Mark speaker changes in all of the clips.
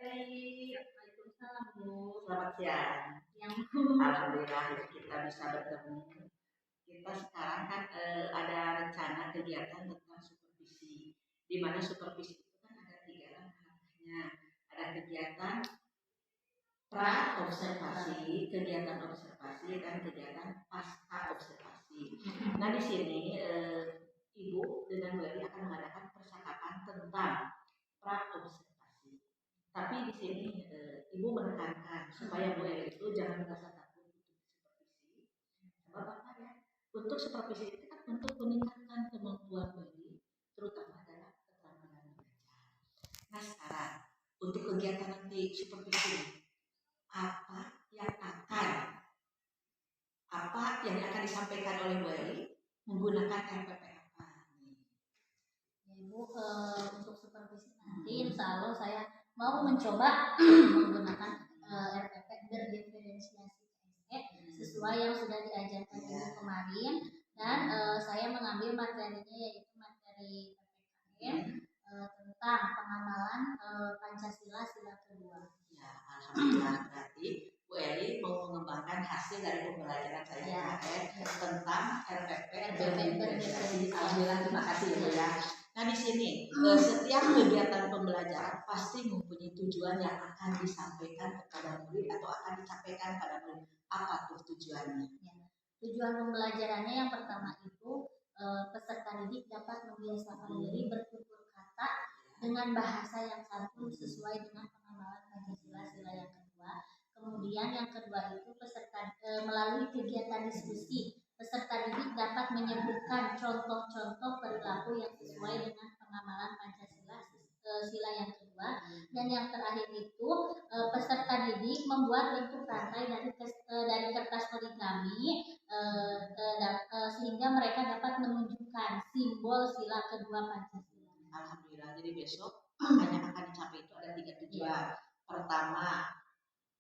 Speaker 1: Waalaikumsalam, Bu.
Speaker 2: Selamat siang.
Speaker 1: Yang
Speaker 2: Alhamdulillah kita bisa bertemu. Kita sekarang kan ada rencana kegiatan tentang supervisi, di mana supervisi itu kan ada 3 langkahnya. Ada kegiatan pra observasi, kegiatan observasi, dan kegiatan pasca observasi. Nah di sini Ibu dengan Bu Eli akan mengadakan percakapan tentang pra observasi. Tapi di sini Ibu menekankan supaya Bu Eli itu jangan merasa takut untuk supervisi. Sebab apa ya? Untuk supervisi itu kan untuk meningkatkan kemampuan Bu Eli, terutama dalam keterampilan membaca. Nah sekarang untuk kegiatan nanti supervisi apa yang akan disampaikan oleh Bu Eli menggunakan RPP apa?
Speaker 1: Ya, Bu, untuk supervisi nanti insya Allah saya mau mencoba menggunakan RPP berdiferensiasi PSE sesuai yang sudah diajarkan Ibu kemarin, dan saya mengambil materinya yaitu materi PPKN tentang pengamalan Pancasila sila kedua.
Speaker 2: Ya, alhamdulillah berarti Bu Eli mau mengembangkan hasil dari pembelajaran saya tentang RPP berdiferensiasi. Alhamdulillah, terima kasih Bu ya. Nah di sini setiap kegiatan pembelajaran pasti mempunyai tujuan yang akan disampaikan kepada murid atau akan disampaikan pada murid. Apa tuh tujuannya?
Speaker 1: Ya. Tujuan pembelajarannya yang pertama itu peserta didik dapat membiasakan diri bertutur kata dengan bahasa yang santun sesuai dengan pengamalan Pancasila sila yang kedua. Kemudian yang kedua itu peserta melalui kegiatan diskusi peserta didik dapat menyebutkan contoh-contoh perilaku yang sesuai dengan pengamalan Pancasila sila yang kedua. Dan yang terakhir itu peserta didik membuat bentuk rantai dari kertas origami sehingga mereka dapat menunjukkan simbol sila kedua Pancasila.
Speaker 2: Alhamdulillah, jadi besok yang akan dicapai itu ada 3 tujuan. Pertama,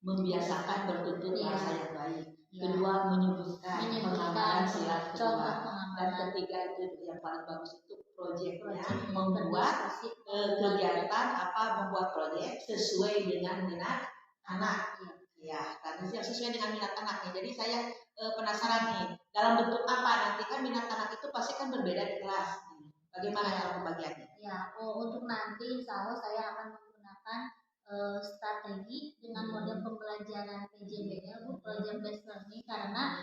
Speaker 2: membiasakan bertutur bahasa yang baik. Kedua, menyebutkan pengamalan sila kedua. Dan ketiga itu yang paling bagus itu proyeknya, membuat kegiatan membuat proyek sesuai dengan minat anak. Ya, karena sesuai dengan minat anaknya. Jadi saya penasaran nih, dalam bentuk apa nanti kan minat anak itu pasti kan berbeda di kelas. Bagaimana cara pembagiannya?
Speaker 1: Ya, untuk nanti insya Allah saya akan menggunakan strategi dengan model pembelajaran PJBL, Project Based Learning, karena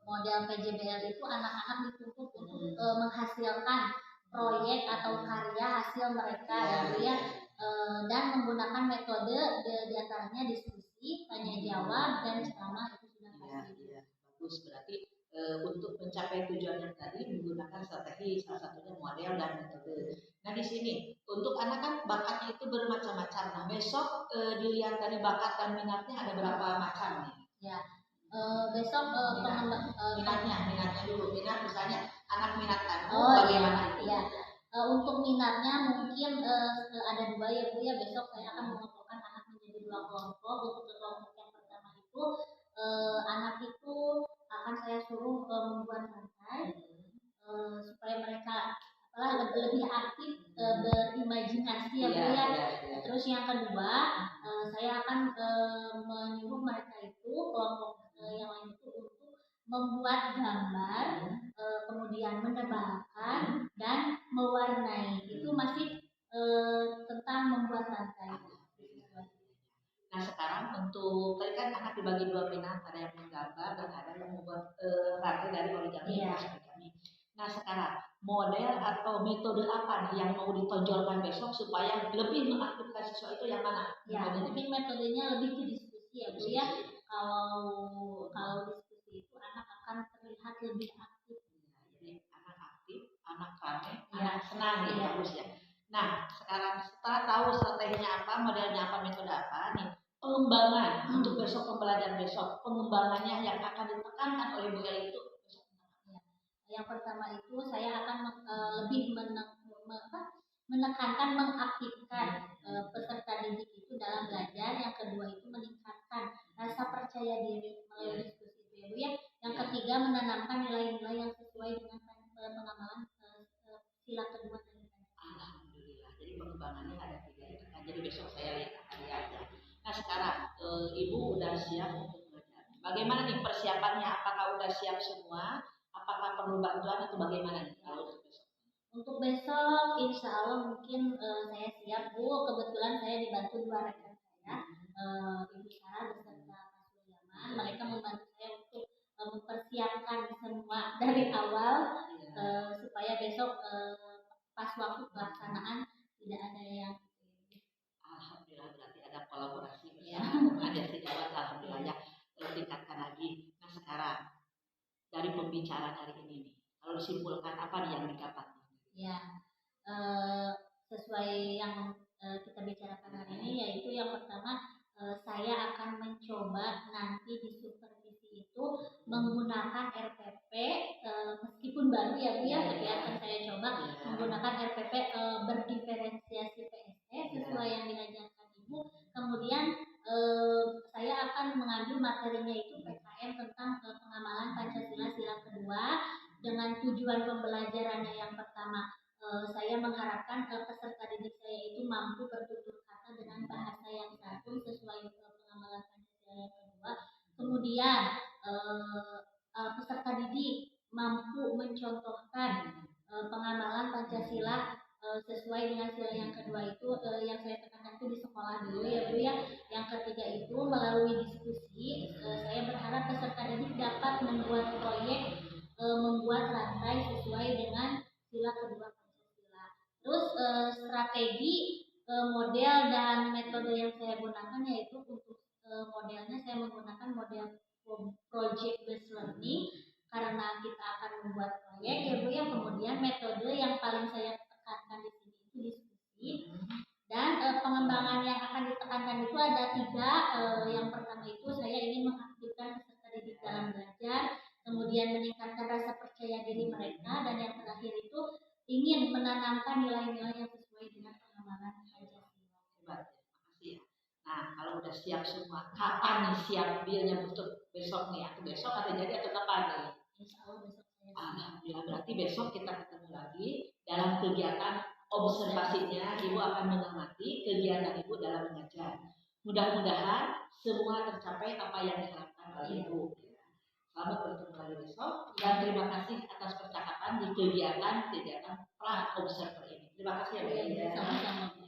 Speaker 1: model PJBL itu anak-anak dituntut untuk menghasilkan proyek atau karya hasil mereka ya, dan menggunakan metode diantaranya diskusi, tanya jawab, dan ceramah itu sudah pasti.
Speaker 2: Ya, bagus, berarti untuk mencapai tujuan yang tadi menggunakan strategi, salah satunya model dan metode. Nah di sini untuk anak kan bakatnya itu bermacam-macam. Nah besok dilihat dari bakat dan minatnya ada berapa macam nih?
Speaker 1: Ya, besok
Speaker 2: minatnya dulu. Minat misalnya anak minat
Speaker 1: bagaimana itu? Ya. Untuk minatnya mungkin ada 2 ya Bu ya. Besok saya akan mengelompokkan anak menjadi 2 kelompok. Untuk kelompok yang pertama itu anak itu akan saya suruh membuat rantai supaya mereka lebih aktif berimajinasi ya Bu ya. Terus yang kedua saya akan menyuruh mereka itu kelompok yang lain itu untuk membuat gambar, kemudian menebalkan dan mewarnai. Itu masih tentang membuat rantai.
Speaker 2: Nah sekarang untuk tadi kan anak dibagi 2 minat, ada yang menggambar dan ada yang membuat rantai dari origami. Nah sekarang model atau metode apa nih yang mau ditonjolkan besok supaya lebih mengaktifkan siswa itu yang mana?
Speaker 1: Ya, mungkin metodenya lebih ke diskusi ya Bu ya. Kalau diskusi itu anak akan terlihat lebih aktif.
Speaker 2: Jadi anak aktif, anak ramai, anak senang ya, bagus ya. Nah sekarang setelah tahu strateginya apa, modelnya apa, metode apa nih, pengembangan untuk besok pembelajaran besok, pengembangannya yang akan ditekankan oleh Bu Eli itu besok.
Speaker 1: Yang pertama itu saya akan lebih menekankan mengaktifkan peserta didik itu dalam belajar. Yang kedua itu meningkatkan rasa percaya diri melalui diskusi itu ya. Yang ketiga menanamkan nilai-nilai yang sesuai dengan pengamalan sila kedua.
Speaker 2: Alhamdulillah. Jadi pengembangannya ada 3 itu kan. Jadi besok saya lihat aja. Nah sekarang Ibu udah siap untuk belajar. Bagaimana nih persiapannya? Apakah udah siap semua? Apakah perlu bantuan atau bagaimana nih kalau untuk besok?
Speaker 1: Untuk besok, insya Allah mungkin saya siap Bu. Kebetulan saya dibantu dua rekan saya, Ibu Sarah beserta Pak Sulaiman. Mereka membantu saya untuk mempersiapkan semua dari awal supaya besok pas waktu pelaksanaan tidak ada yang.
Speaker 2: Alhamdulillah berarti ada kolaborasi bersama ada sejawat. Alhamdulillah ya, tingkatkan lagi. Nah sekarang dari pembicaraan hari ini nih, kalau disimpulkan apa nih yang didapat?
Speaker 1: Ya, sesuai yang kita bicarakan hari ini, yaitu yang pertama saya akan mencoba nanti di supervisi itu menggunakan RPP, meskipun baru ya Bu ya, tapi akan saya coba menggunakan RPP berdiferensiasi PSE sesuai yang diajarkan Ibu. Kemudian saya akan mengambil materinya itu PKM tentang pengamalan Pancasila sila kedua. Dengan tujuan pembelajarannya yang pertama, saya mengharapkan peserta didik saya itu mampu bertutur kata dengan bahasa yang santun sesuai pengamalan Pancasila yang kedua. Kemudian peserta didik mampu mencontohkan pengamalan Pancasila sesuai dengan sila yang kedua itu, yang saya tekankan itu di sekolah dulu ya Bu ya. Yang ketiga itu melalui diskusi, saya berharap peserta didik dapat membuat proyek membuat rantai sesuai dengan sila kedua Pancasila. Terus strategi, model dan metode yang saya gunakan yaitu untuk modelnya saya menggunakan model project based learning karena kita akan membuat proyek ya Bu ya. Kemudian metode yang paling saya tekankan di sini itu diskusi, dan pengembangan yang akan ditekankan itu ada 3. Yang pertama itu saya ingin mengaktifkan peserta didik dalam belajar, kemudian meningkatkan rasa percaya diri mereka, dan yang terakhir itu ingin menanamkan nilai-nilai yang sesuai dengan pengamalan Pancasila.
Speaker 2: Hebat, makasih ya. Nah kalau udah siap semua, kapan nih siap bilnya untuk besok nih? Atau besok atau jadi atau kapan nih?
Speaker 1: Insya Allah besok saya.
Speaker 2: Alhamdulillah berarti besok kita ketemu lagi dalam kegiatan observasinya. Ibu akan mengamati kegiatan Ibu dalam mengajar. Mudah-mudahan semua tercapai apa yang diharapkan oleh Ibu. Selamat bertemu lagi besok dan terima kasih atas percakapan di kegiatan pra observer ini. Terima kasih ya Bu.
Speaker 1: Sama-sama.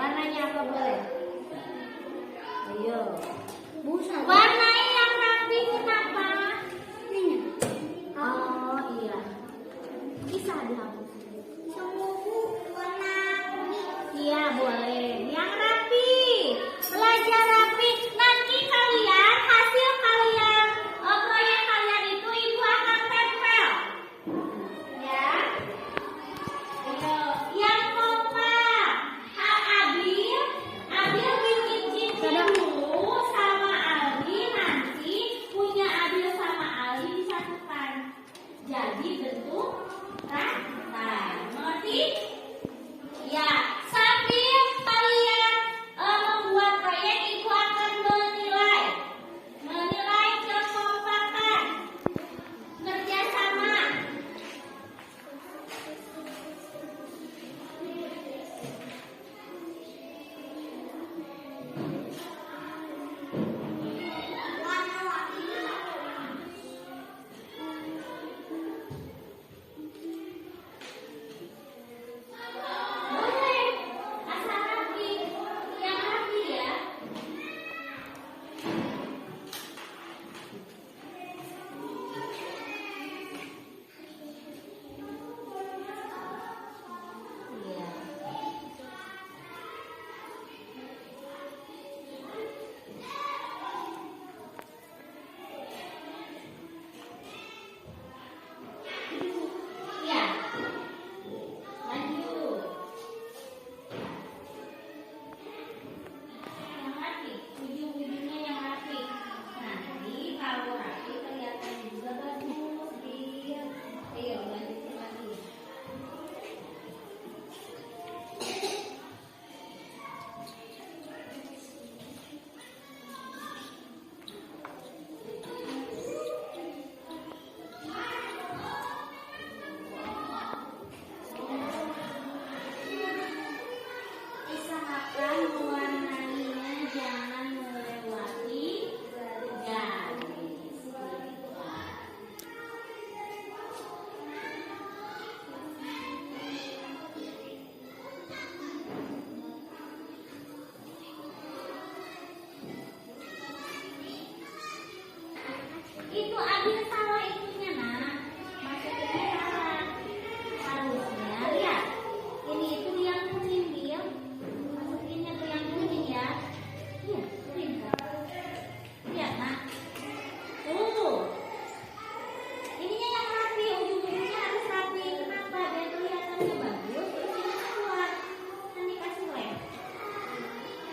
Speaker 1: Warnanya apa boleh? Ayo. Warnanya yang rapi kenapa? Oh iya. Bisa dihapus. Warna kuning. Iya boleh. Yang rapi. Belajar rapi. Nanti kalian hasil kalian proyek kalian itu ibu akan tempel. Ya. Ayo. Yang kompak. Abil bikin cincin dulu sama Ali, nanti punya Abil sama Ali disatukan. Jadi bentuk rantai. Mengerti? Ya, sambil kalian membuat proyek, ibu akan menilai kekompakan, kerjasama. Boleh, asal rapi, yang rapi ya. Iya. Iya. Lanjut. Yang rapi, ujung-ujungnya yang rapi. Nanti kalau rapi kelihatan juga bagus. Iya. Ayo lanjutin lagi. Usahakan mewarnainya jangan melewati garis. Itu Adil salah itunya nak. Maksudnya salah. Harusnya lihat. Ini itu yang kuning Bil. Masukinnya ke yang kuning ya. Iya, kuning kan. Lihat nak. Tuh. Ininya yang rapi, ujung-ujungnya harus rapi. Kenapa? Biar kelihatannya bagus. Terus ini keluar. Nanti kasih lem.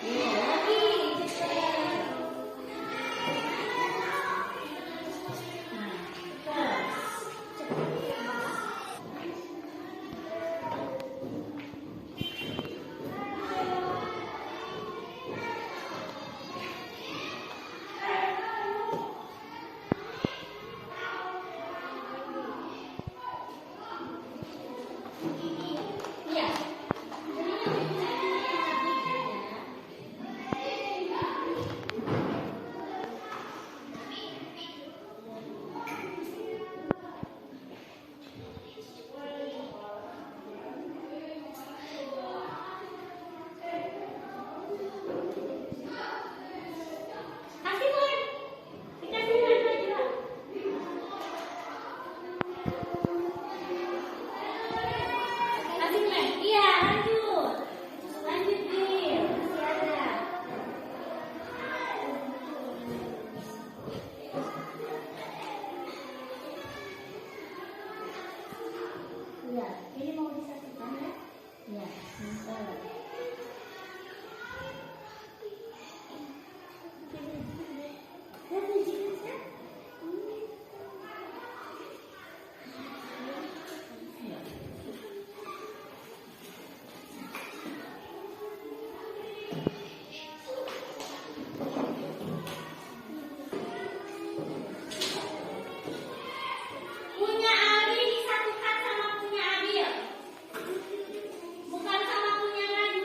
Speaker 1: Iya, lagi. Cepet. Nah, terus. Iya. Kasih lem. Dikasih lem aja. Kasih lem. Iya, lanjut. Lanjut, Bil. Masih ada. Iya, ini mau disatukan ya? Iya, sebentar. Punya Ali disatukan sama punya Abil. Bukan sama punya Najwa.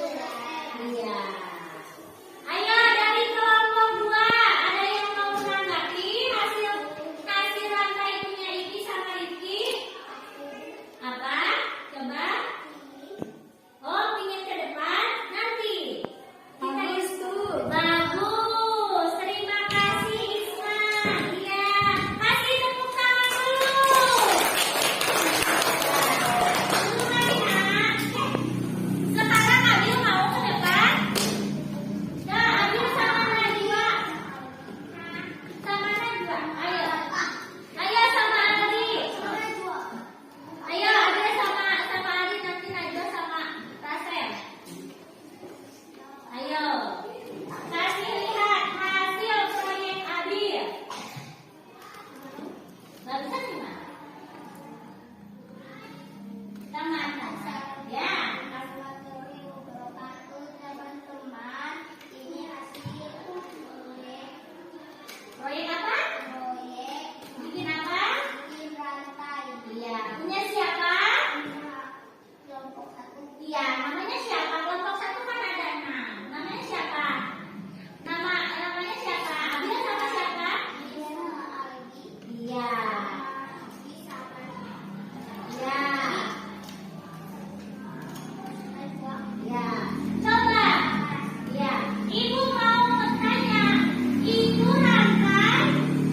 Speaker 1: Iya. Ayo dari kelompok 2, ada yang mau menanggapi hasil rantai punya Iki sama Rifki? Apa? Coba. Oh, pingin ke depan? Nanti. Bagus tuh. Bagus. Terima kasih Isma. Iya. Kasih tepuk tangan dulu. Dulu lagi nak. Sekarang Adil mau ke depan? Nah, Adil sama Najwa. Sama Najwa. Ayo. Ayo sama Adli. Ayo Adil sama Adli, nanti Najwa sama Rasel. Ayo. Kasih lihat hasil proyek Adil. Barusan gimana? Teman-teman. Ya.
Speaker 3: Assalamualaikum wabarakatuh teman-teman. Ini hasil
Speaker 1: Proyek apa?
Speaker 3: proyek
Speaker 1: Bikin apa?
Speaker 3: bikin rantai.
Speaker 1: Iya. Punya siapa?
Speaker 3: Kelompok 1.
Speaker 1: Iya. Namanya siapa? Kelompok 1 kan ada 6. Namanya siapa? Namanya siapa? Adil sama siapa?
Speaker 3: Dia sama Aldi.
Speaker 1: Iya.
Speaker 3: Aldi sama
Speaker 1: Iya.
Speaker 3: Najwa.
Speaker 1: Ya, coba. Ya, Ibu mau bertanya. Itu rantai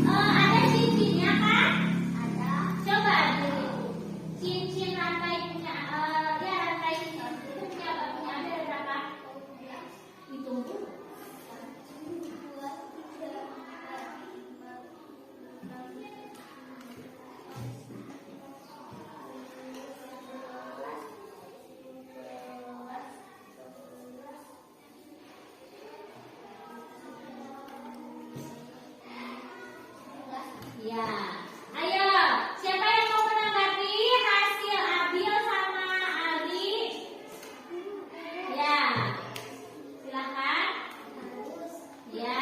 Speaker 1: ada cincinnya kan?
Speaker 3: Ada
Speaker 1: Coba dulu. Cincin rantai punya rantai itu punya ada berapa? Hitung dulu.
Speaker 3: 2, 3, 4, 5, 6, 7, 8, 9, 10, 11.
Speaker 1: Ya. Ayo, siapa yang mau menanggapi hasil Abil sama Ali? Ya. Silakan. Ya.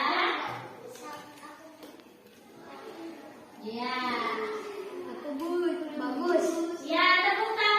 Speaker 1: Ya.
Speaker 3: Bagus.
Speaker 1: Ya, tepuk tangan.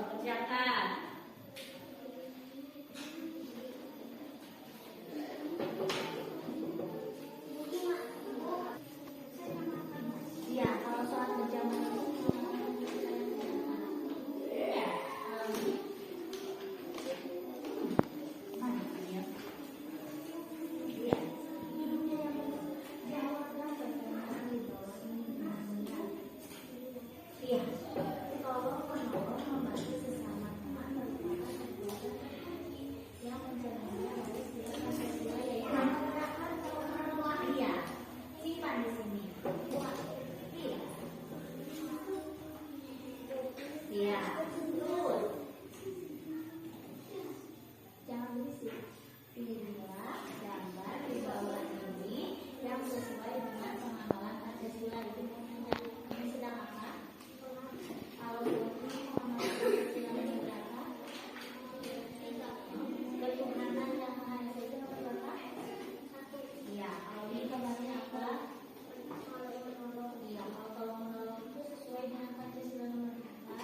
Speaker 1: kerjakan. Iya, kalau soal kerjaan itu ya, iya. Tolong menolong membantu sesama teman merupakan kegiatan yang menjalannya harus dilakukan sesuai yaitu iya, simpan di sini. Iya. Iya, betul. Jangan berisik. Pilihlah gambar di bawah ini yang sesuai dengan pengamalan Pancasila. Itu ini sedang apa? Kalau ini pengamalan Pancasila yang berapa? Ketuhanan yang Maha Esa itu nomor berapa? Iya, kalau ini gambarnya apa? Iya, kalau tolong menolong itu sesuai dengan Pancasila nomor berapa?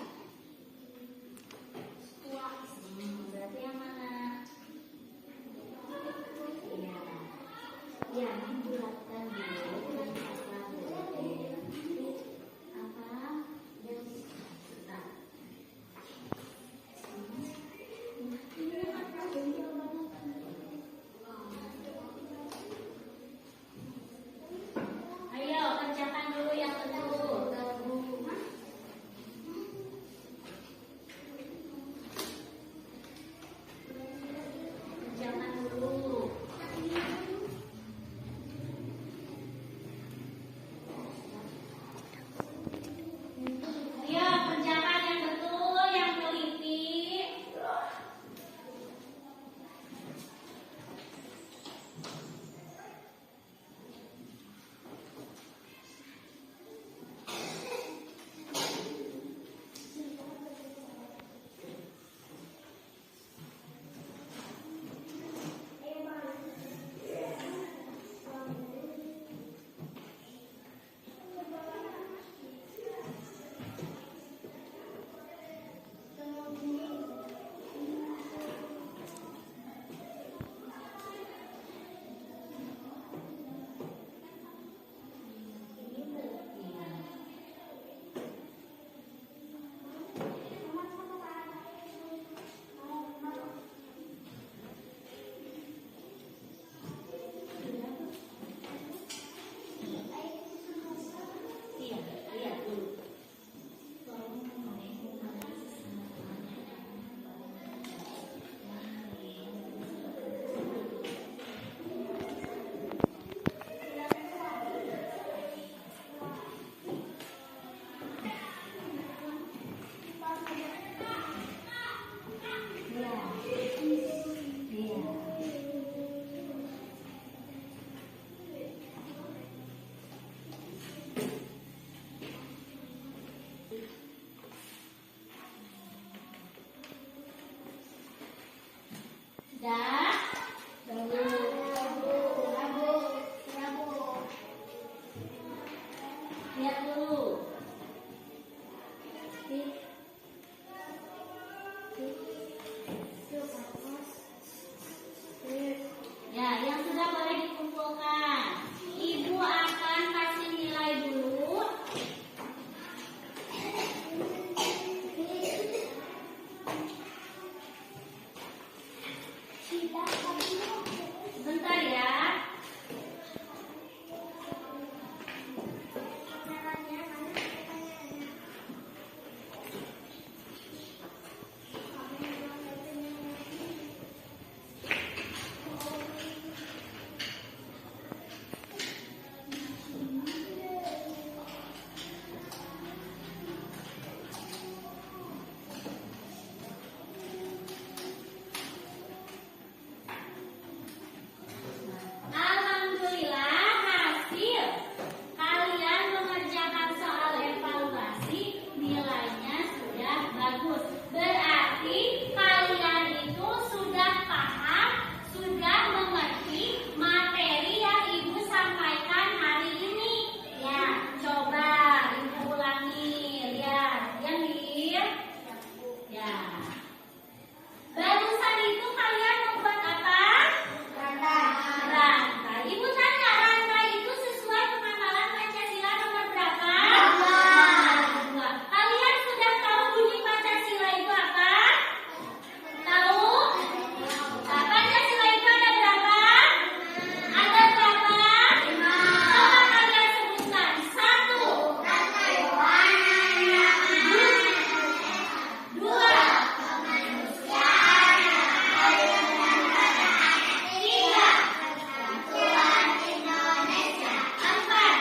Speaker 1: Berarti yang mana? Iya. Iya, dibulatkan dulu dan apa boleh. Apa? Dan nah. Ayo kerjakan dulu yang betul. Kerjakan dulu. Ayo kerjakan yang betul, yang teliti. Iya, lihat dulu. Iya. Iya. Sudah? Lihat dulu. Ya, yang sudah boleh dikumpulkan. Ibu akan kasih nilai dulu. Bentar ya. Ya. Barusan itu kalian membuat apa? Rantai. Ibu tanya, rantai itu sesuai penghafalan Pancasila nomor berapa? Dua. Kalian sudah tahu bunyi Pancasila itu apa? Tahu? Nah, Pancasila itu ada berapa? Ada berapa? Coba kalian sebutkan. Satu. Dua. Tiga. Empat.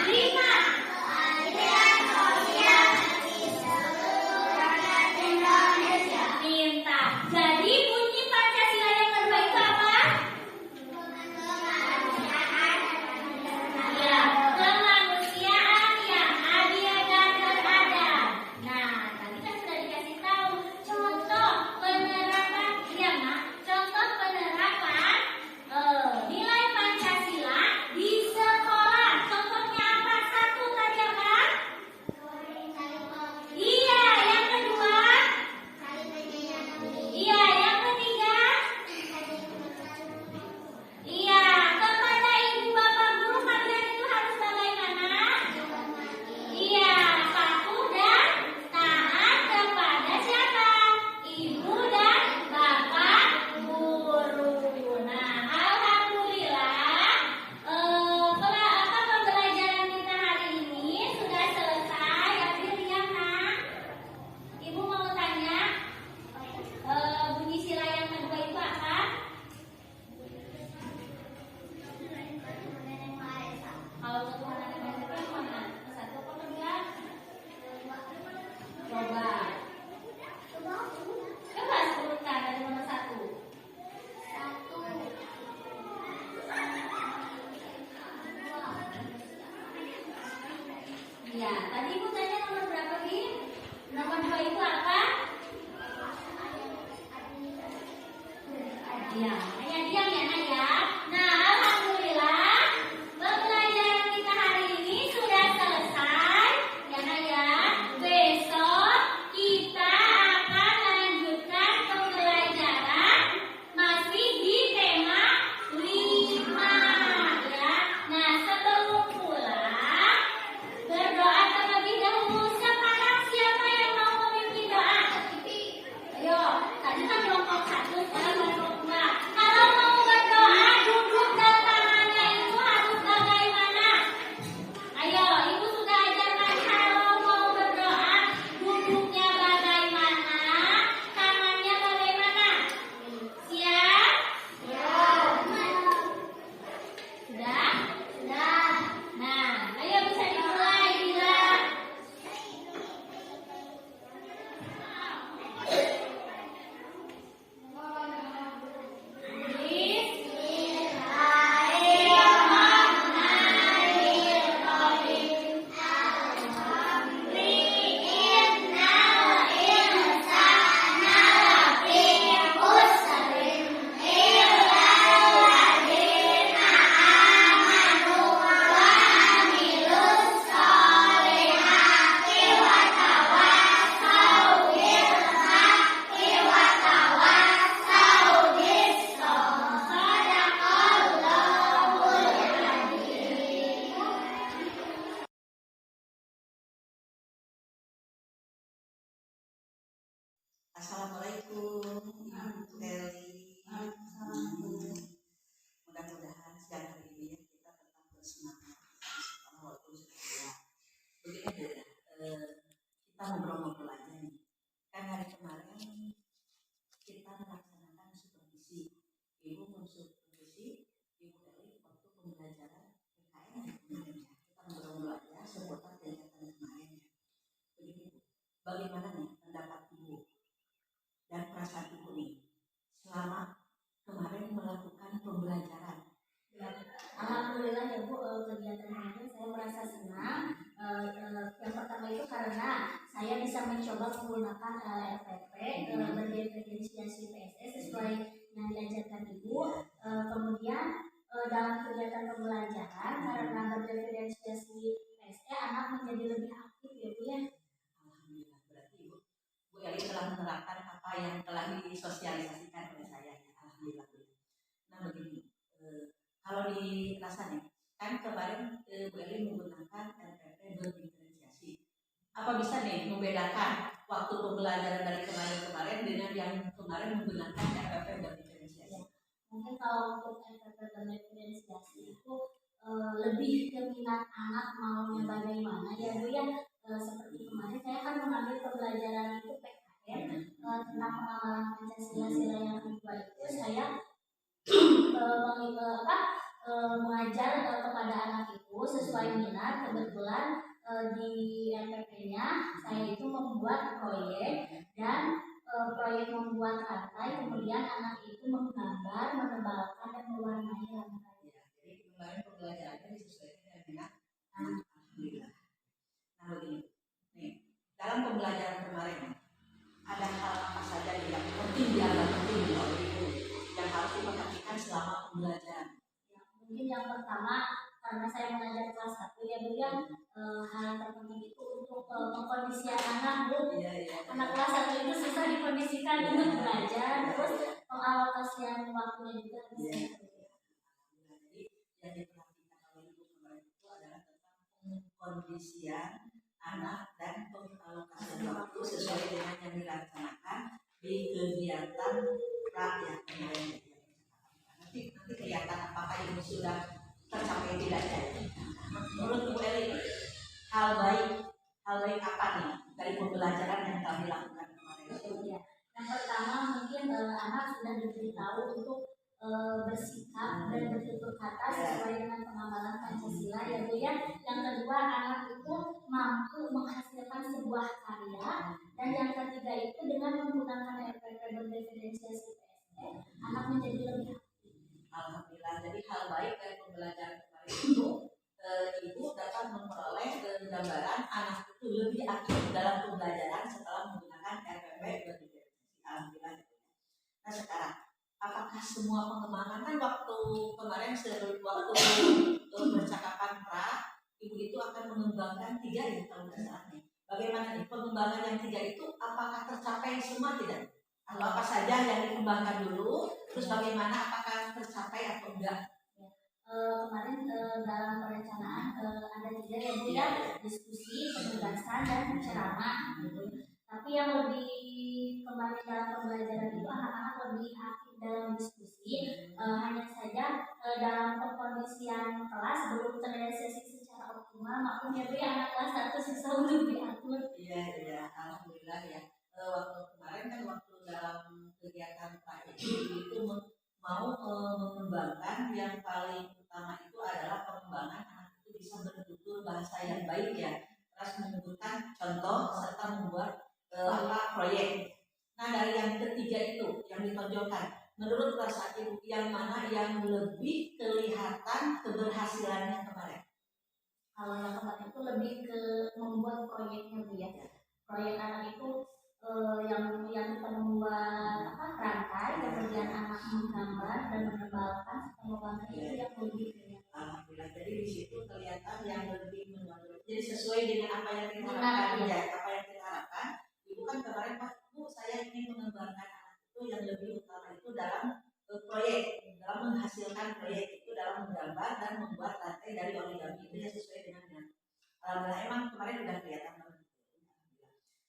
Speaker 1: Lima. Minta. Jadi bunyi Pancasila yang kedua itu apa? Ya, kemanusiaan yang adil dan beradab. Nah, tadi kan sudah dikasih tahu contoh penerapan, ya Mak, contoh penerapan nilai Pancasila di sekolah. Contohnya apa? Satu tadi apa? Iya, yang kedua? Iya, yang ketiga? Iya, kepada ibu bapak guru kalian itu harus bagaimana? Iya, patuh dan taat kepada siapa? Ibu dan bapak guru. Nah, alhamdulillah, pembelajaran kita hari ini sudah selesai. Akhirnya, Nak. Ibu mau tanya, bunyi sila yang kedua itu apa? Kalau ketuhanan yang Maha Esa yang mana? Satu apa kedua? Coba. Coba sebutkan dari nomor satu. Ya, tadi ibu tanya nomor berapa, Bi? Nomor dua itu apa? Ya, hanya diam ya, Nak ya. Nah, alhamdulillah pembelajaran kita hari ini sudah selesai. Ya, Nak ya. Besok kita akan lanjutkan pembelajaran masih di tema 5 ya. Nah, sebelum pulang berdoa terlebih dahulu. Sekarang siapa yang mau memimpin doa? Ayo, tadi kan kelompok satu, sekarang kelompok dua. Kalau mau berdoa, duduk dan tangannya itu harus bagaimana? Ayo, ibu sudah ajarkan kalau mau berdoa, duduknya bagaimana, tangannya bagaimana. Siap? Sudah? Nah, ayo bisa dimulai, Bila.
Speaker 2: Assalamualaikum, Teli. Mudah-mudahan siang hari ini kita tetap bersemangat walaupun sudah gelap. Begini Bu, kita ngobrol-ngobrol aja nih. Kan hari kemarin kita melaksanakan supervisi. Ibu mensupervisi, Ibu Teli waktu pembelajaran PKN. Kita ngobrol-ngobrol aja seputar kegiatan kemarin ya. Begini Bu, bagaimana nih pendapat Ibu dan perasaan Ibu nih selama kemarin melakukan pembelajaran?
Speaker 1: Alhamdulillah ya Bu, kegiatan ini saya merasa senang. Yang pertama itu karena saya bisa mencoba menggunakan LPP berinisiasi PSS sesuai yang diajarkan Ibu. Kemudian dalam kegiatan pembelajaran karena berdiferensiasi PST anak menjadi lebih aktif ya Bu ya.
Speaker 2: Alhamdulillah, berarti Bu Eli telah menerapkan apa yang telah disosialisasikan oleh saya. Alhamdulillah. Nah begini, kalau di rasanya kan kemarin Bu Eli menggunakan RPP berdiferensiasi. Apa bisa nih membedakan waktu pembelajaran dari kemarin-kemarin dengan yang kemarin menggunakan RPP berdiferensiasi?
Speaker 1: Mungkin kalau untuk RPP berdiferensiasi itu lebih ke minat anak maunya bagaimana ya Bu ya. Seperti kemarin saya kan mengambil pembelajaran itu PKN tentang pengamalan Pancasila sila yang kedua itu saya mengajar kepada anak itu sesuai minat. Kebetulan di MPP-nya saya itu membuat proyek dan proyek membuat rantai, kemudian anak itu menggambar, menebalkan dan mewarnai rantai.
Speaker 2: Ya, jadi kemarin pembelajarannya disesuaikan dengan minat anak. Alhamdulillah. Nah begini, nih dalam pembelajaran kemarin ada hal apa saja yang penting dianggap penting oleh ibu yang harus diperhatikan selama pembelajaran?
Speaker 1: Ya, mungkin yang pertama karena saya mengajar kelas 1 ya Bu ya, hal yang terpenting itu untuk pengkondisian anak Bu. Anak kelas 1 itu susah dikondisikan untuk belajar, terus pengalokasian waktunya juga harus
Speaker 2: Jadi yang diperhatikan oleh ibu kemarin itu adalah tentang pengkondisian anak dan pengalokasian waktu sesuai dengan yang dilaksanakan di kegiatan rakyat kemarin. Nanti kelihatan apakah ini sudah tercapai tidaknya. Menurut Bu Eli, hal baik apa nih dari pembelajaran yang telah dilakukan kemarin?
Speaker 1: Ya. Yang pertama mungkin anak sudah diberitahu untuk bersikap dan bertutur kata sesuai dengan pengamalan Pancasila ya Bu ya. Yang kedua anak itu mampu menghasilkan sebuah karya, dan yang ketiga itu dengan menggunakan RPP berdiferensiasi PST anak menjadi lebih aktif.
Speaker 2: Alhamdulillah, jadi hal baik dari pembelajaran kemarin itu ibu dapat memperoleh gambaran anak itu lebih aktif dalam pembelajaran setelah menggunakan RPP berdiferensiasi. Alhamdulillah. Nah sekarang apakah semua pengembangan kan waktu kemarin waktu percakapan pra ibu itu akan mengembangkan 3 ya kalau nggak salah nih. Bagaimana nih pengembangan yang 3 itu apakah tercapai semua tidak? Atau apa saja yang dikembangkan dulu, terus bagaimana apakah tercapai atau enggak?
Speaker 1: Kemarin dalam perencanaan ada 3 ya Bu ya, diskusi, penugasan dan ceramah gitu. Tapi yang lebih kemarin dalam pembelajaran itu anak-anak lebih aktif dalam diskusi, hanya saja dalam pengkondisian kelas belum terrealisasi secara optimal. Maklum ya Bu ya, anak kelas 1 susah untuk diatur.
Speaker 2: Iya, alhamdulillah ya. Waktu kemarin kan waktu dalam kegiatan Pak itu mau mengembangkan yang paling utama itu adalah pengembangan anak itu bisa bertutur bahasa yang baik ya, terus menyebutkan contoh serta membuat proyek. Nah dari yang ketiga itu yang ditonjolkan, menurut rasa ibu yang mana yang lebih kelihatan keberhasilannya kemarin?
Speaker 1: Kalau yang kemarin itu lebih ke membuat proyeknya Bu ya. Proyek anak itu yang kita membuat rantai, kemudian anak menggambar dan menebalkan, mengembangkan itu yang lebih kelihatan.
Speaker 2: Alhamdulillah, jadi di situ kelihatan yang lebih menonjol. Jadi sesuai dengan apa yang kita harapkan ya, apa yang kita harapkan. Ibu kan kemarin Pak Bu, saya ingin mengembangkan anak itu yang lebih utama itu dalam proyek, dalam menghasilkan proyek itu dalam menggambar dan membuat rantai dari origami itu yang sesuai dengan. Alhamdulillah emang kemarin udah kelihatan banget.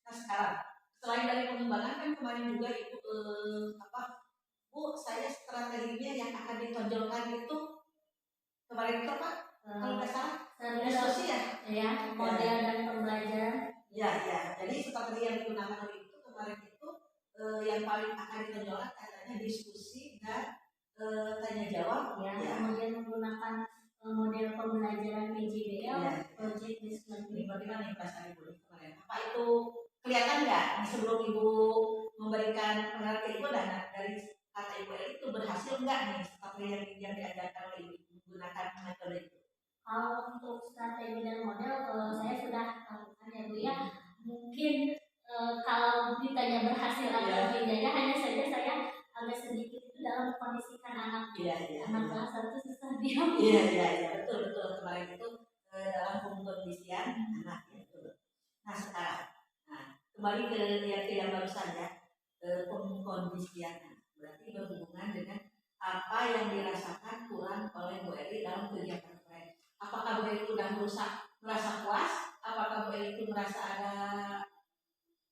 Speaker 2: Nah sekarang selain dari pengembangan kan kemarin juga itu Bu, saya strateginya yang akan ditonjolkan itu kemarin itu apa? Kalau nggak salah diskusi ya,
Speaker 1: model dan pembelajaran.
Speaker 2: Ya, jadi strategi yang digunakan oleh itu kemarin itu yang paling akan ditonjolkan katanya diskusi dan tanya jawab.
Speaker 1: Ya. Kemudian menggunakan model pembelajaran PJBL, Project Based Learning.
Speaker 2: Bagaimana perasaan Ibu kemarin? Apa itu kelihatan nggak sebelum Ibu memberikan pengertian Ibu dan dari kata Ibu itu berhasil nggak nih strategi yang diajarkan oleh Ibu menggunakan metode itu?
Speaker 1: Kalau untuk strategi dan model saya sudah lakukan ya Bu ya. Mungkin kalau ditanya berhasil atau tidaknya hanya saja saya agak sedikit itu dalam kondisikan anak. Anak kelas 1 susah diam.
Speaker 2: Iya, betul kemarin itu dalam pengkondisian anak ya, betul. Nah sekarang, kembali ke yang barusan ya, pengkondisian anak. Berarti berhubungan dengan apa yang dirasakan kurang oleh Bu Eli dalam kegiatan kemarin. Apakah Bu Eli sudah merasa puas? Apakah Bu Eli itu merasa ada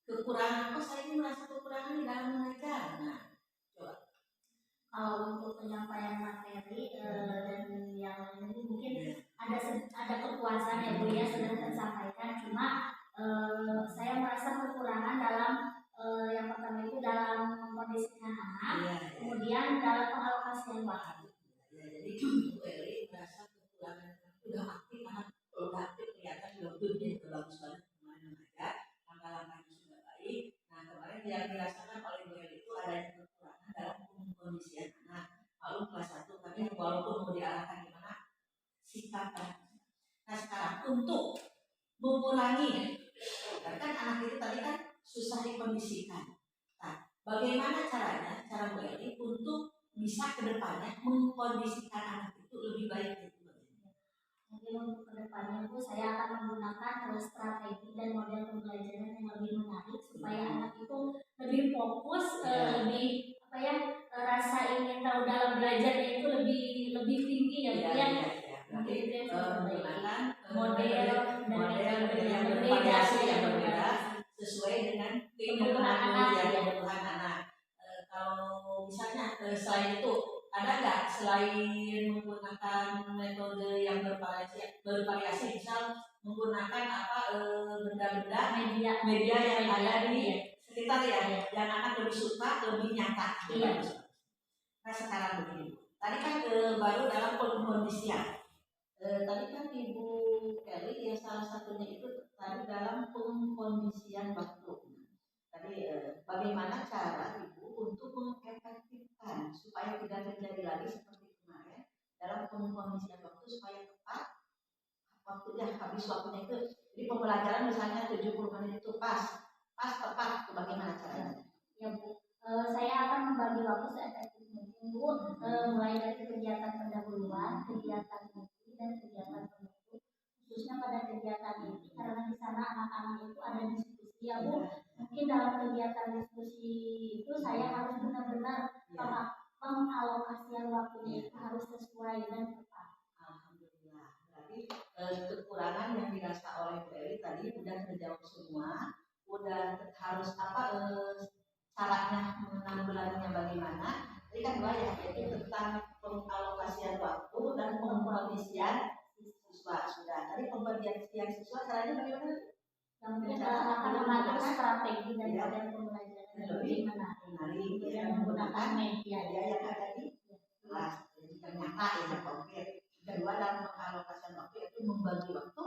Speaker 2: kekurangan? Saya ini merasa kekurangan di dalam mengajar. Nah, coba.
Speaker 1: Kalau untuk penyampaian materi dan yang lain ini mungkin ada kepuasan ya Bu ya sudah tersampaikan, cuma saya merasa kekurangan dalam yang pertama itu dalam mengkondisikan anak, kemudian dalam pengalokasian waktu.
Speaker 2: Jadi Bu Eli merasa kekurangan sudah aktif, anak sudah aktif kelihatan sudah bagus banget kemarin mengajar, langkah-langkahnya sudah baik. Nah kemarin yang dirasakan oleh Bu Eli itu adanya kekurangan dalam pengkondisian anak. Lalu kelas 1 tapi walaupun mau diarahkan gimana sikap anak. Nah sekarang untuk mengurangi, kan anak itu tadi kan susah dikondisikan. Nah bagaimana caranya, cara Bu Eli untuk bisa kedepannya mengkondisikan anak itu lebih baik gitu?
Speaker 1: Mungkin untuk kedepannya itu saya akan menggunakan strategi dan model pembelajaran yang lebih menarik supaya anak itu lebih fokus, lebih rasa ingin tahu dalam belajarnya itu lebih tinggi ya Bu ya.
Speaker 2: Jadi menggunakan
Speaker 1: model
Speaker 2: yang bervariasi yang berbeda sesuai dengan kebutuhan anak. Kalau misalnya selain itu ada nggak selain menggunakan metode yang bervariasi misal menggunakan benda-benda media yang ada di sekitar ya, yang anak lebih suka, lebih nyata. Nah sekarang begini, tadi kan baru dalam pengkondisian. Tadi kan Ibu Eli yang salah satunya itu tadi dalam pengkondisian waktu. Tadi bagaimana cara Ibu untuk mengefektifkan supaya tidak terjadi lagi seperti kemarin dalam pengkondisian waktu supaya tepat waktunya, habis waktunya itu. Jadi pembelajaran misalnya 70 menit itu pas tepat, itu bagaimana caranya?
Speaker 1: Ya Bu, saya akan membagi waktu seefektif mungkin Bu, mulai dari kegiatan pendahuluan, kegiatan inti dan kegiatan penutup. Khususnya pada kegiatan inti karena di sana anak-anak itu ada diskusi ya Bu. Mungkin dalam kegiatan diskusi itu saya harus benar-benar pengalokasian waktunya itu harus sesuai dan tepat.
Speaker 2: Alhamdulillah. Berarti kekurangan yang dirasa oleh Bu Eli tadi udah terjawab semua. Udah harus caranya menanggulanginya bagaimana. Tadi kan dua ya, yaitu tentang pengalokasian waktu dan pengkondisian siswa. Sudah. Tadi pengkondisian siswa caranya bagaimana?
Speaker 1: Yang akan mengatur strategi dan model pembelajaran yang lebih menarik dengan menggunakan media
Speaker 2: yang ada di kelas, jadi ternyata yang konkret. Kedua dalam pengalokasian waktu itu membagi waktu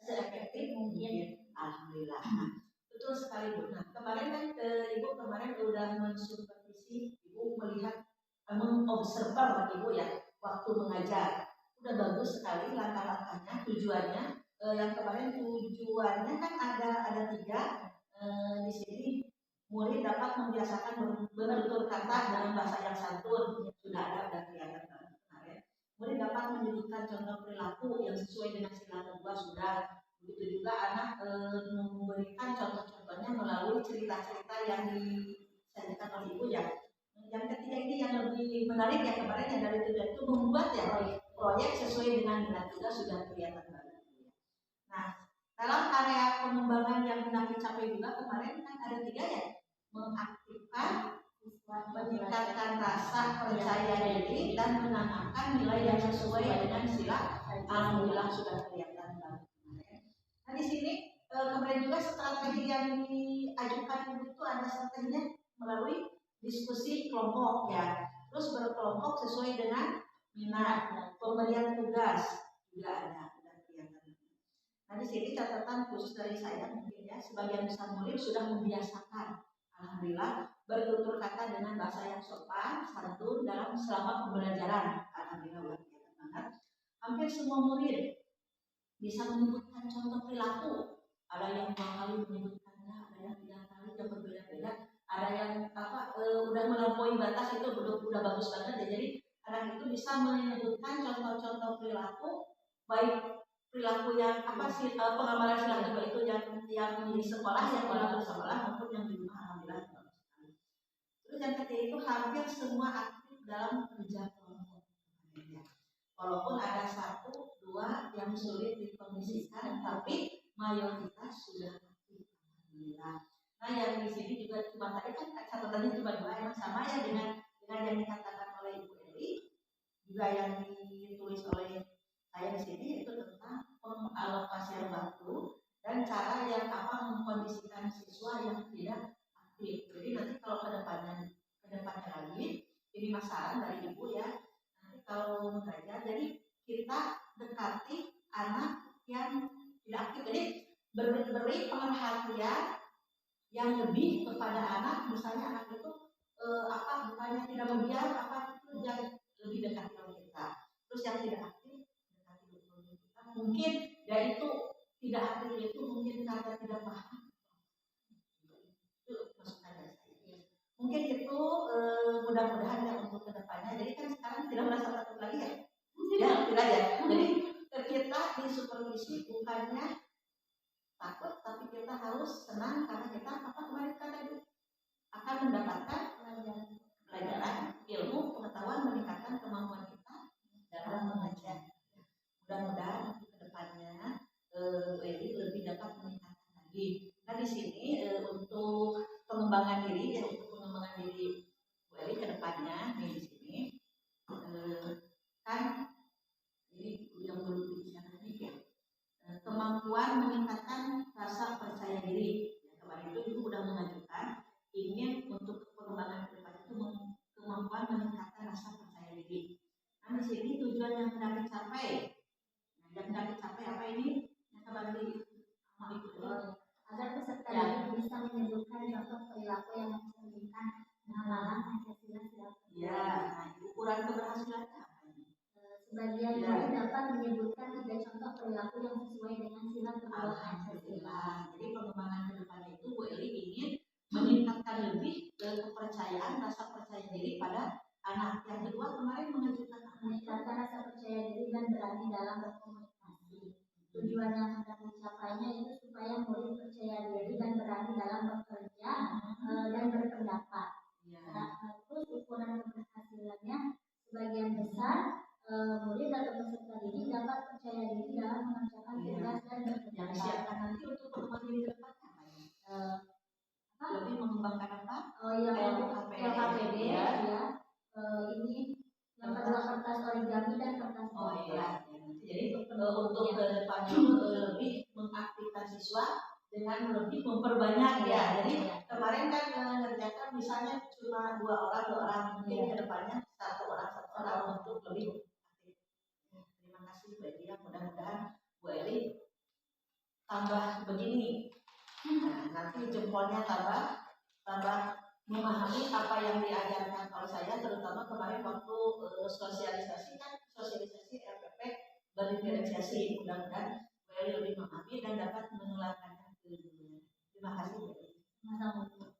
Speaker 2: seefektif mungkin. Alhamdulillah. Betul sekali Bu. Nah kemarin kan Ibu sudah mensupervisi, Ibu melihat, mengobserver Ibu ya waktu mengajar. Udah bagus sekali langkah-langkahnya, tujuannya. Yang kemarin tujuannya kan ada 3 di sini. Murid dapat membiasakan bertutur kata dengan bahasa yang santun, sudah kelihatan kemarin. Murid dapat menyebutkan contoh perilaku yang sesuai dengan sila kedua, sudah. Begitu juga anak memberikan contoh-contohnya melalui cerita-cerita yang disajikan oleh Ibu ya. Yang ketiga ini yang lebih menarik ya, kemarin yang dari tujuan itu membuat ya proyek sesuai dengan minat juga, sudah kelihatan banget. Nah, dalam area pengembangan yang hendak dicapai juga kemarin kan ada 3 ya, mengaktifkan, meningkatkan rasa percaya diri dan menanamkan nilai yang sesuai dengan sila. Alhamdulillah sudah kelihatan banget kemarin. Nah di sini kemarin juga strategi yang diajukan itu ada strateginya melalui diskusi kelompok ya, terus berkelompok sesuai dengan minat, pemberian tugas juga ada. Nah di sini catatan khusus dari saya mungkin ya, sebagian besar murid sudah membiasakan, alhamdulillah, bertutur kata dengan bahasa yang sopan, santun dalam selama pembelajaran. Alhamdulillah luar biasa banget. Hampir semua murid bisa menyebutkan contoh perilaku. Ada yang 2 kali menyebutkannya, ada yang 3 kali, yang berbeda-beda. Ada yang udah melampaui batas, itu udah bagus banget ya. Jadi anak itu bisa menyebutkan contoh-contoh perilaku, baik perilaku yang apa sih pengamalan sila kedua itu yang di sekolah yang bersekolah maupun yang di rumah. Alhamdulillah. Terus yang ketiga itu hampir semua aktif dalam kerja kelompok. Walaupun ada satu dua yang sulit dikondisikan, tapi mayoritas sudah aktif. Alhamdulillah. Nah yang di sini juga cuma tadi kan catatannya cuma dua yang sama ya dengan yang dikatakan oleh Ibu Eli, juga yang ditulis oleh saya di sini itu tentang pengalokasian waktu dan cara yang apa mengkondisikan siswa yang tidak aktif. Jadi nanti kalau kedepannya lagi ini masalah dari Ibu ya. Nanti kalau belajar, jadi kita dekati anak yang tidak aktif. Jadi beri perhatian yang lebih kepada anak, misalnya anak itu bukannya tidak membiar itu yang lebih dekat dengan kita. Terus yang tidak aktif dekati dengan kita. Mungkin ya itu tidak aktif itu mungkin karena tidak paham. Itu masukan dari saya. Mungkin itu mudah-mudahan ya untuk kedepannya. Jadi kan sekarang tidak merasa takut lagi ya. Ya tidak ya. Jadi kita di supervisi bukannya takut, tapi kita harus senang karena kita kemarin kata itu akan mendapatkan pelajaran, ilmu, pengetahuan, meningkatkan kemampuan kita dalam mengajar. Mudah-mudahan untuk kedepannya Bu Eli lebih dapat meningkatkan lagi. Nah di sini untuk pengembangan diri Bu Eli kedepannya di sini kan ini yang belum dibicarakan ya. Kemampuan meningkatkan rasa percaya diri. Ya, kemarin itu Ibu sudah mengajukan ingin untuk pengembangan ke depan itu kemampuan meningkatkan rasa percaya diri. Nah di sini tujuan yang hendak dicapai. Yang hendak dicapai apa ini? Yang kembali sama Ibu
Speaker 1: agar peserta didik bisa menyebutkan contoh perilaku yang mencerminkan pengenalan Pancasila sila kedua.
Speaker 2: Ya, nah ukuran keberhasilan apa ini?
Speaker 1: Sebagian murid dapat menyebutkan 3 contoh perilaku yang sesuai dengan sila kedua Pancasila.
Speaker 2: Jadi pengembangan ke depan itu Bu Eli ingin meningkatkan lebih kepercayaan, rasa percaya diri pada anak. Yang kedua kemarin mengajukan
Speaker 1: meningkatkan rasa percaya diri dan berani dalam berkomunikasi. Tujuan yang hendak dicapainya itu supaya murid percaya diri dan berani dalam bekerja dan berpendapat. Terus ukuran keberhasilannya sebagian besar murid atau peserta didik dapat percaya diri dalam mengerjakan tugas dan berpendapat.
Speaker 2: Yang disiapkan nanti untuk pengembangan diri ke depan apa? Lebih mengembangkan apa?
Speaker 1: LKPD ya. Ini yang kedua kertas origami dan kertas
Speaker 2: jadi untuk ke depannya lebih mengaktifkan siswa dengan lebih memperbanyak ya. Jadi kemarin kan mengerjakan misalnya cuma 2 orang, mungkin ke depannya 1 orang untuk lebih aktif. Terima kasih Bu Eli. Mudah-mudahan Bu Eli tambah begini. Nah, nanti jempolnya tambah memahami apa yang diajarkan oleh saya, terutama kemarin waktu sosialisasi RPP berdiferensiasi. Mudah-mudahan Bu Eli lebih memahami dan dapat menularkannya ke dunia. Terima kasih Bu Eli.
Speaker 1: Sama-sama.